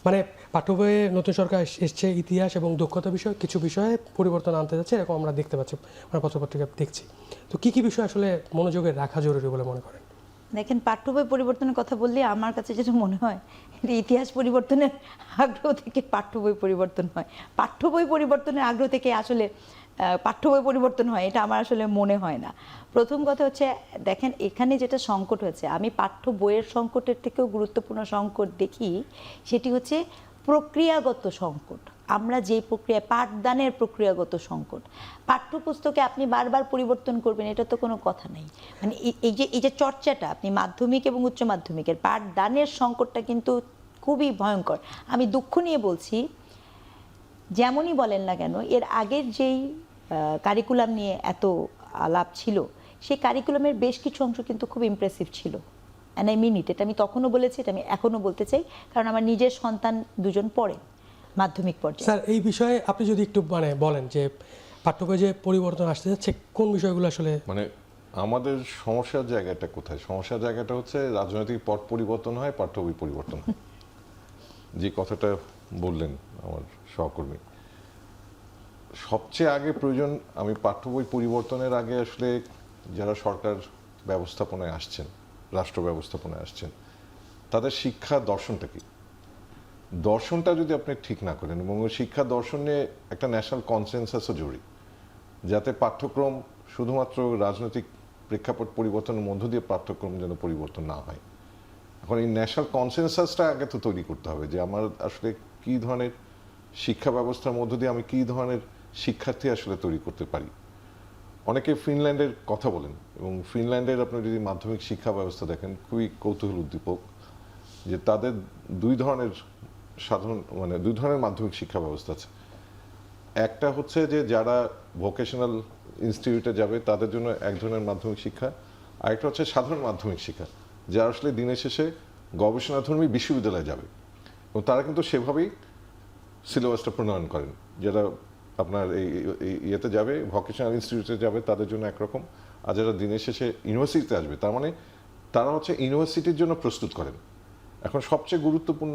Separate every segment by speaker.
Speaker 1: মানে পাঠ্য বইয়ে নতুন সরকার এসছে, ইতিহাস এবং দক্ষতা বিষয় কিছু বিষয়ে পরিবর্তন আনতে যাচ্ছে, এরকম আমরা দেখতে পাচ্ছি, আমরা পত্রপত্রিকা দেখছি। তো কী কী বিষয় আসলে মনোযোগে রাখা জরুরি বলে মনে করেন?
Speaker 2: দেখেন, পাঠ্য বই পরিবর্তনের কথা বললে আমার কাছে যেটা মনে হয়, ইতিহাস পরিবর্তনের আগ্রহ থেকে পাঠ্য বই পরিবর্তন হয়। পাঠ্য বই পরিবর্তনের আগ্রহ থেকে আসলে পাঠ্য বই পরিবর্তন হয়, এটা আমার আসলে মনে হয় না। প্রথম কথা হচ্ছে, দেখেন এখানে যেটা সংকট হয়েছে, আমি পাঠ্য বইয়ের সংকটের থেকেও গুরুত্বপূর্ণ সংকট দেখি, সেটি হচ্ছে প্রক্রিয়াগত সংকট। আমরা যে প্রক্রিয়া, পাঠদানের প্রক্রিয়াগত সংকট। পাঠ্যপুস্তকে আপনি বারবার পরিবর্তন করবেন, এটা তো কোনো কথা নেই। মানে এই যে চর্চাটা, আপনি মাধ্যমিক এবং উচ্চ মাধ্যমিকের পাঠদানের সংকটটা কিন্তু খুবই ভয়ঙ্কর। আমি দুঃখ নিয়ে বলছি, যেমনই বলেন না কেন, এর আগের যেই কারিকুলাম নিয়ে এত আলাপ ছিল, সেই কারিকুলামের বেশ কিছু অংশ কিন্তু খুব ইমপ্রেসিভ ছিল। অ্যান্ড আই মিন ইট। এটা আমি তখনও বলেছি, এটা আমি এখনও বলতে চাই, কারণ আমার নিজের সন্তান দুজন পড়ে মাধ্যমিক পর্যায়ে।
Speaker 1: স্যার, এই বিষয়ে আপনি যদি একটু বলেন যে পাঠ্য বইয়ে যে পরিবর্তন আসতে যাচ্ছে, কোন বিষয়গুলো আসলে
Speaker 3: আমাদের সমস্যার জায়গাটা কোথায়? সমস্যার জায়গাটা হচ্ছে রাজনৈতিক পট পরিবর্তন হয়, পাঠ্য বই পরিবর্তন হয়। যে কথাটা বললেন আমার সহকর্মী, সবচেয়ে আগে প্রয়োজন, আমি পাঠ্য বই পরিবর্তনের আগে আসলে যারা সরকার ব্যবস্থাপনায় আসছেন, রাষ্ট্র ব্যবস্থাপনায় আসছেন, তাদের শিক্ষা দর্শনটা কি? দর্শনটা যদি আপনি ঠিক না করেন, এবং ওই শিক্ষা দর্শন নিয়ে একটা ন্যাশনাল কনসেনসাসও জরুরি, যাতে পাঠ্যক্রম শুধুমাত্র রাজনৈতিক প্রেক্ষাপট পরিবর্তনের মধ্য দিয়ে পাঠ্যক্রম যেন পরিবর্তন না হয়। এখন এই ন্যাশনাল কনসেনসাসটা আগে তো তৈরি করতে হবে, যে আমার আসলে কী ধরনের শিক্ষা ব্যবস্থার মধ্য দিয়ে আমি কী ধরনের শিক্ষার্থী আসলে তৈরি করতে পারি। অনেকে ফিনল্যান্ডের কথা বলেন, এবং ফিনল্যান্ডের আপনি যদি মাধ্যমিক শিক্ষা ব্যবস্থা দেখেন, খুবই কৌতূহল উদ্দীপক, যে তাদের দুই ধরনের মাধ্যমিক শিক্ষা ব্যবস্থা আছে। একটা হচ্ছে যে যারা ভোকেশনাল ইনস্টিটিউটে যাবে তাদের জন্য এক ধরনের মাধ্যমিক শিক্ষা, আরেকটা হচ্ছে সাধারণ মাধ্যমিক শিক্ষা, যারা আসলে দিনের শেষে গবেষণাধর্মী বিশ্ববিদ্যালয়ে যাবে, এবং তারা কিন্তু সেভাবেই সিলেবাসটা প্রণয়ন করেন। যারা আপনার এই ইয়েতে যাবে, ভোকেশনাল ইনস্টিটিউটে যাবে, তাদের জন্য একরকম, আর যারা দিনের শেষে ইউনিভার্সিটিতে আসবে, তার মানে তারা হচ্ছে ইউনিভার্সিটির জন্য প্রস্তুত করেন। এখন সবচেয়ে গুরুত্বপূর্ণ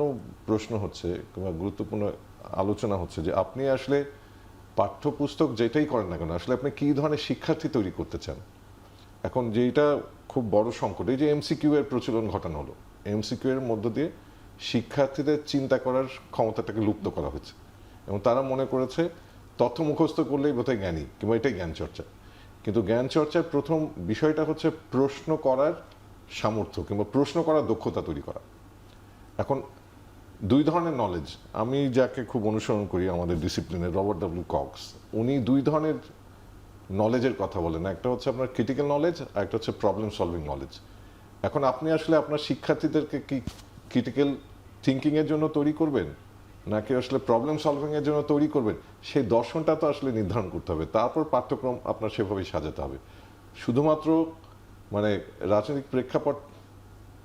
Speaker 3: প্রশ্ন হচ্ছে, কিংবা গুরুত্বপূর্ণ আলোচনা হচ্ছে, যে আপনি আসলে পাঠ্যপুস্তক যেটাই করেন না কেন, আসলে আপনি কী ধরনের শিক্ষার্থী তৈরি করতে চান। এখন যেটা খুব বড় সংকট, এই যে এমসিকিউ এর প্রচলন ঘটানো হলো, এমসিকিউ এর মধ্য দিয়ে শিক্ষার্থীদের চিন্তা করার ক্ষমতাটাকে লুপ্ত করা হয়েছে, এবং তারা মনে করেছে তথ্য মুখস্থ করলেই বোধহয় জ্ঞানী, কিংবা এটাই জ্ঞান চর্চা। কিন্তু জ্ঞান চর্চার প্রথম বিষয়টা হচ্ছে প্রশ্ন করার সামর্থ্য, কিংবা প্রশ্ন করার দক্ষতা তৈরি করা। এখন দুই ধরনের নলেজ আমি যাকে খুব অনুসরণ করি আমাদের ডিসিপ্লিনের, রবার্ট ডব্লিউ কক্স, উনি দুই ধরনের নলেজের কথা বলেন। একটা হচ্ছে আপনার ক্রিটিক্যাল নলেজ, আর একটা হচ্ছে প্রবলেম সলভিং নলেজ। এখন আপনি আসলে আপনার শিক্ষার্থীদেরকে কি ক্রিটিক্যাল থিঙ্কিং এর জন্য তৈরি করবেন, নাকি আসলে প্রবলেম সলভিং এর জন্য তৈরি করবেন, সেই দর্শনটা তো আসলে নির্ধারণ করতে হবে। তারপর পাঠ্যক্রম আপনার সেভাবেই সাজাতে হবে। শুধুমাত্র রাজনৈতিক প্রেক্ষাপট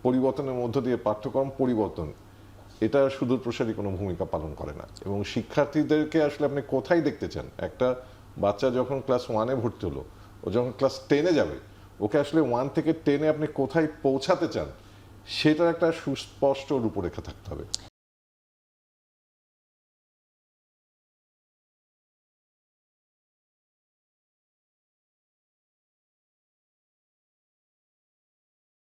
Speaker 3: পরিবর্তনের মধ্য দিয়ে পাঠ্যক্রম পরিবর্তন, এটা সুদূর প্রসারী কোনো ভূমিকা পালন করে না। এবং শিক্ষার্থীদেরকে আসলে আপনি কোথায় দেখতে চান? একটা বাচ্চা যখন ক্লাস 1-এ ভর্তি হলো, ও যখন ক্লাস 10-এ যাবে, ওকে আসলে 1 থেকে 10-এ আপনি কোথায় পৌঁছাতে চান, সেটার একটা সুস্পষ্ট রূপরেখা থাকতে হবে।